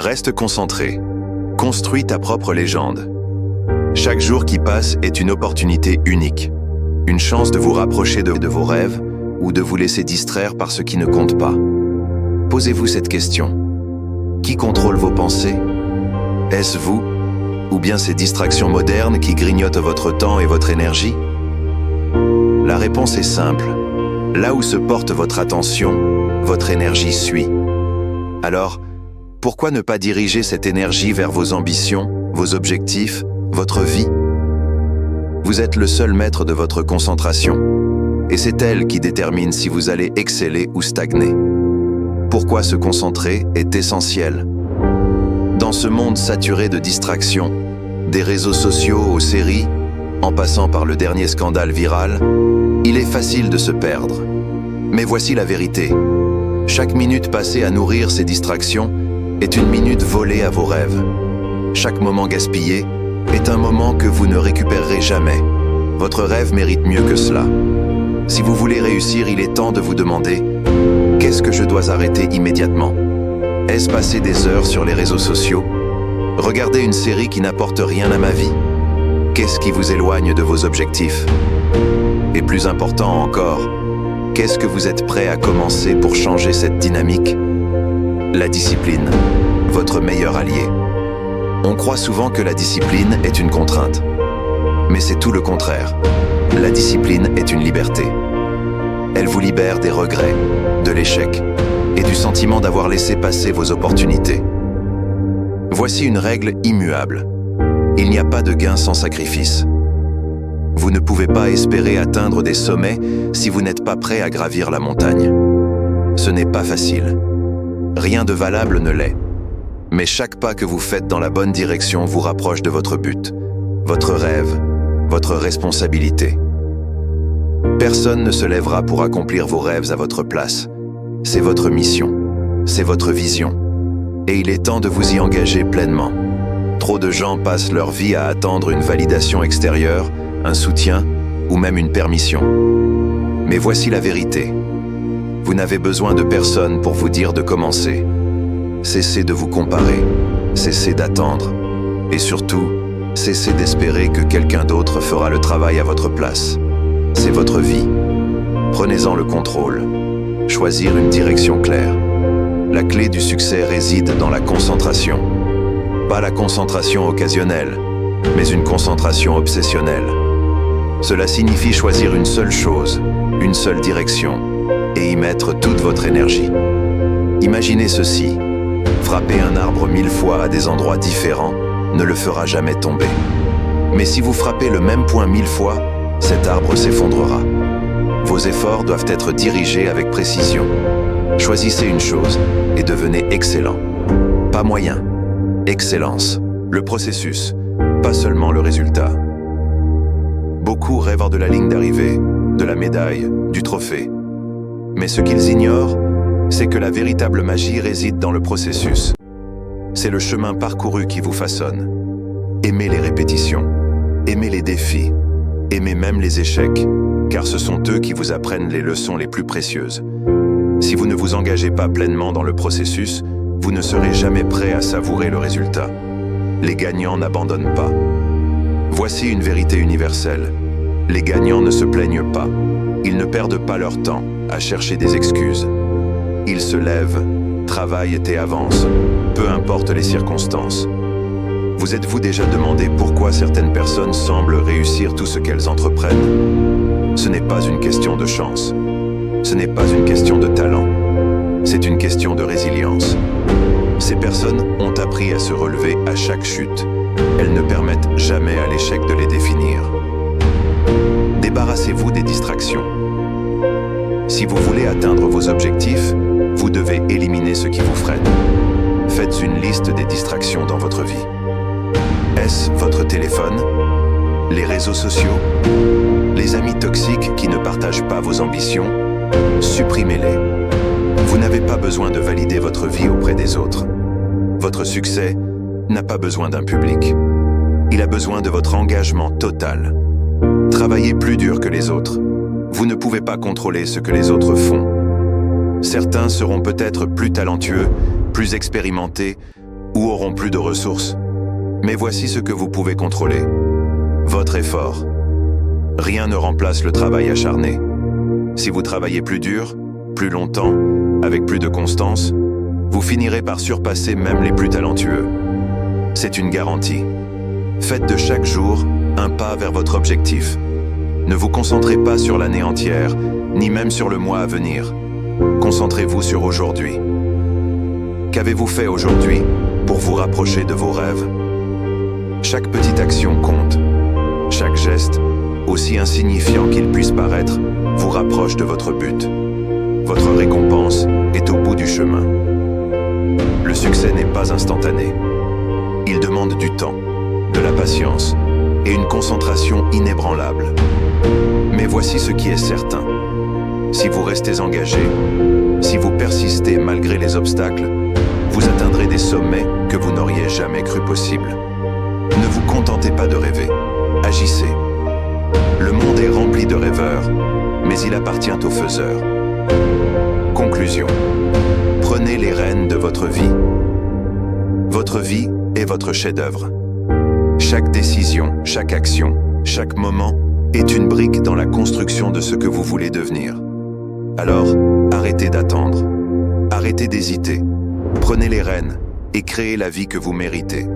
Reste concentré. Construis ta propre légende. Chaque jour qui passe est une opportunité unique. Une chance de vous rapprocher de vos rêves ou de vous laisser distraire par ce qui ne compte pas. Posez-vous cette question. Qui contrôle vos pensées? Est-ce vous? Ou bien ces distractions modernes qui grignotent votre temps et votre énergie? La réponse est simple. Là où se porte votre attention, votre énergie suit. Alors, pourquoi ne pas diriger cette énergie vers vos ambitions, vos objectifs, votre vie? Vous êtes le seul maître de votre concentration, et c'est elle qui détermine si vous allez exceller ou stagner. Pourquoi se concentrer est essentiel. Dans ce monde saturé de distractions, des réseaux sociaux aux séries, en passant par le dernier scandale viral, il est facile de se perdre. Mais voici la vérité. Chaque minute passée à nourrir ces distractions est une minute volée à vos rêves. Chaque moment gaspillé est un moment que vous ne récupérerez jamais. Votre rêve mérite mieux que cela. Si vous voulez réussir, il est temps de vous demander « Qu'est-ce que je dois arrêter immédiatement ?» Est-ce passer des heures sur les réseaux sociaux? Regarder une série qui n'apporte rien à ma vie? Qu'est-ce qui vous éloigne de vos objectifs? Et plus important encore, qu'est-ce que vous êtes prêt à commencer pour changer cette dynamique? La discipline, votre meilleur allié. On croit souvent que la discipline est une contrainte. Mais c'est tout le contraire. La discipline est une liberté. Elle vous libère des regrets, de l'échec et du sentiment d'avoir laissé passer vos opportunités. Voici une règle immuable. Il n'y a pas de gain sans sacrifice. Vous ne pouvez pas espérer atteindre des sommets si vous n'êtes pas prêt à gravir la montagne. Ce n'est pas facile. Rien de valable ne l'est. Mais chaque pas que vous faites dans la bonne direction vous rapproche de votre but, votre rêve, votre responsabilité. Personne ne se lèvera pour accomplir vos rêves à votre place. C'est votre mission, c'est votre vision. Et il est temps de vous y engager pleinement. Trop de gens passent leur vie à attendre une validation extérieure, un soutien ou même une permission. Mais voici la vérité. Vous n'avez besoin de personne pour vous dire de commencer. Cessez de vous comparer, cessez d'attendre. Et surtout, cessez d'espérer que quelqu'un d'autre fera le travail à votre place. C'est votre vie. Prenez-en le contrôle. Choisir une direction claire. La clé du succès réside dans la concentration. Pas la concentration occasionnelle, mais une concentration obsessionnelle. Cela signifie choisir une seule chose, une seule direction, et y mettre toute votre énergie. Imaginez ceci. Frapper un arbre 1000 fois à des endroits différents ne le fera jamais tomber. Mais si vous frappez le même point 1000 fois, cet arbre s'effondrera. Vos efforts doivent être dirigés avec précision. Choisissez une chose et devenez excellent. Pas moyen, excellence. Le processus, pas seulement le résultat. Beaucoup rêvent de la ligne d'arrivée, de la médaille, du trophée. Mais ce qu'ils ignorent, c'est que la véritable magie réside dans le processus. C'est le chemin parcouru qui vous façonne. Aimez les répétitions, aimez les défis, aimez même les échecs, car ce sont eux qui vous apprennent les leçons les plus précieuses. Si vous ne vous engagez pas pleinement dans le processus, vous ne serez jamais prêt à savourer le résultat. Les gagnants n'abandonnent pas. Voici une vérité universelle. Les gagnants ne se plaignent pas. Ils ne perdent pas leur temps à chercher des excuses. Ils se lèvent, travaillent et avancent, peu importe les circonstances. Vous êtes-vous déjà demandé pourquoi certaines personnes semblent réussir tout ce qu'elles entreprennent? Ce n'est pas une question de chance. Ce n'est pas une question de talent. C'est une question de résilience. Ces personnes ont appris à se relever à chaque chute. Elles ne permettent jamais à l'échec de les définir. Débarrassez-vous des distractions. Si vous voulez atteindre vos objectifs, vous devez éliminer ce qui vous freine. Faites une liste des distractions dans votre vie. Est-ce votre téléphone? Les réseaux sociaux? Les amis toxiques qui ne partagent pas vos ambitions? Supprimez-les. Vous n'avez pas besoin de valider votre vie auprès des autres. Votre succès n'a pas besoin d'un public. Il a besoin de votre engagement total. Travaillez plus dur que les autres. Vous ne pouvez pas contrôler ce que les autres font. Certains seront peut-être plus talentueux, plus expérimentés ou auront plus de ressources. Mais voici ce que vous pouvez contrôler. Votre effort. Rien ne remplace le travail acharné. Si vous travaillez plus dur, plus longtemps, avec plus de constance, vous finirez par surpasser même les plus talentueux. C'est une garantie. Faites de chaque jour un pas vers votre objectif. Ne vous concentrez pas sur l'année entière, ni même sur le mois à venir. Concentrez-vous sur aujourd'hui. Qu'avez-vous fait aujourd'hui pour vous rapprocher de vos rêves? Chaque petite action compte. Chaque geste, aussi insignifiant qu'il puisse paraître, vous rapproche de votre but. Votre récompense est au bout du chemin. Le succès n'est pas instantané. Il demande du temps, de la patience et une concentration inébranlable. Mais voici ce qui est certain. Si vous restez engagé, si vous persistez malgré les obstacles, vous atteindrez des sommets que vous n'auriez jamais cru possibles. Ne vous contentez pas de rêver, agissez. Le monde est rempli de rêveurs, mais il appartient aux faiseurs. Conclusion. Prenez les rênes de votre vie. Votre vie est votre chef-d'œuvre. Chaque décision, chaque action, chaque moment est une brique dans la construction de ce que vous voulez devenir. Alors, arrêtez d'attendre. Arrêtez d'hésiter. Prenez les rênes et créez la vie que vous méritez.